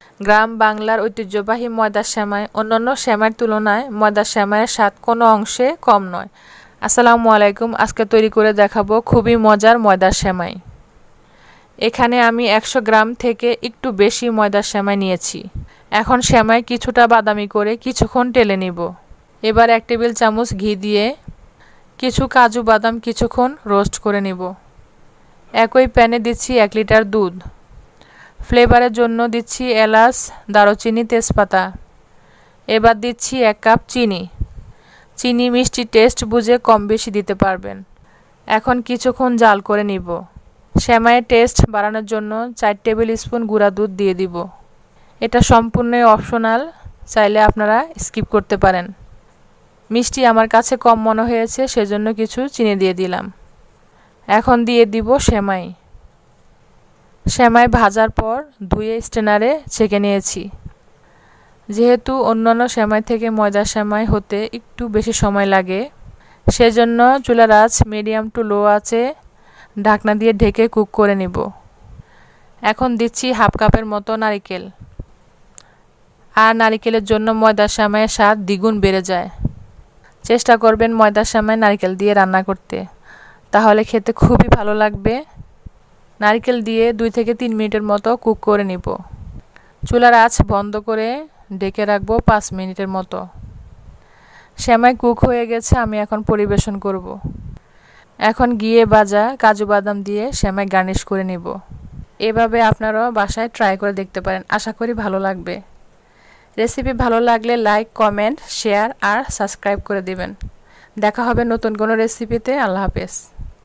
গ্রাম বাংলার ঐতিহ্যবাহী ময়দার সেমাই অন্যান্য সেমাইয়ের তুলনায় ময়দার সেমাইয়ের স্বাদ কোনো অংশে কম নয়। আসসালামু আলাইকুম, আজকে তৈরি করে দেখাবো খুবই মজার ময়দার সেমাই। এখানে আমি 100 গ্রাম থেকে একটু বেশি ময়দার সেমাই নিয়েছি। এখন সেমাই কিছুটা বাদামি করে কিছুক্ষণ টেলে নিব। এবার 1 টেবিল চামচ ঘি দিয়ে কিছু কাজু বাদাম কিছুক্ষণ রোস্ট করে নিব। একই প্যানে দিচ্ছি 1 লিটার দুধ। ফ্লেভারের জন্য দিচ্ছি এলাচ, দারুচিনি, তেজপাতা। এবার দিচ্ছি 1 কাপ চিনি। চিনি মিষ্টি টেস্ট বুঝে কম বেশি দিতে পারবেন। এখন কিছুক্ষণ জাল করে নিব। সেমাইয়ের টেস্ট বাড়ানোর জন্য 4 টেবিল স্পুন গুঁড়া দুধ দিয়ে দিব। এটা সম্পূর্ণ অপশনাল, চাইলে আপনারা স্কিপ করতে পারেন। মিষ্টি আমার কাছে কম মনে হয়েছে, সেজন্য কিছু চিনি দিয়ে দিলাম। এখন দিয়ে দিব সেমাই। সেমাই ভাজার পর ধুয়ে স্ট্রেনারে ছেঁকে নিয়েছি। যেহেতু অন্যান্য সেমাই থেকে ময়দার সেমাই হতে একটু বেশি সময় লাগে, সেজন্য চুলার আঁচ মিডিয়াম টু লো আছে ঢাকনা দিয়ে ঢেকে কুক করে নিব। এখন দিচ্ছি 1/2 কাপের মতো নারকেল। আর নারকেলের জন্য ময়দার সেমাইয়ের স্বাদ দ্বিগুণ বেড়ে যায়। চেষ্টা করবেন ময়দার সেমাই নারকেল দিয়ে রান্না করতে, তাহলে খেতে খুবই ভালো লাগবে। নারকেল দিয়ে 2 থেকে 3 মিনিটের মতো কুক করে নিব। চুলার আঁচ বন্ধ করে ঢেকে রাখবো 5 মিনিটের মতো। সেমাই কুক হয়ে গেছে, আমি এখন পরিবেশন করব। এখন ঘিয়ে ভাজা কাজু বাদাম দিয়ে সেমাই গার্নিশ করে নিব। এভাবে আপনারাও বাসায় ট্রাই করে দেখতে পারেন, আশা করি ভালো লাগবে। রেসিপি ভালো লাগলে লাইক, কমেন্ট, শেয়ার আর সাবস্ক্রাইব করে দিবেন। দেখা হবে নতুন কোনো রেসিপিতে। আল্লাহ হাফেজ।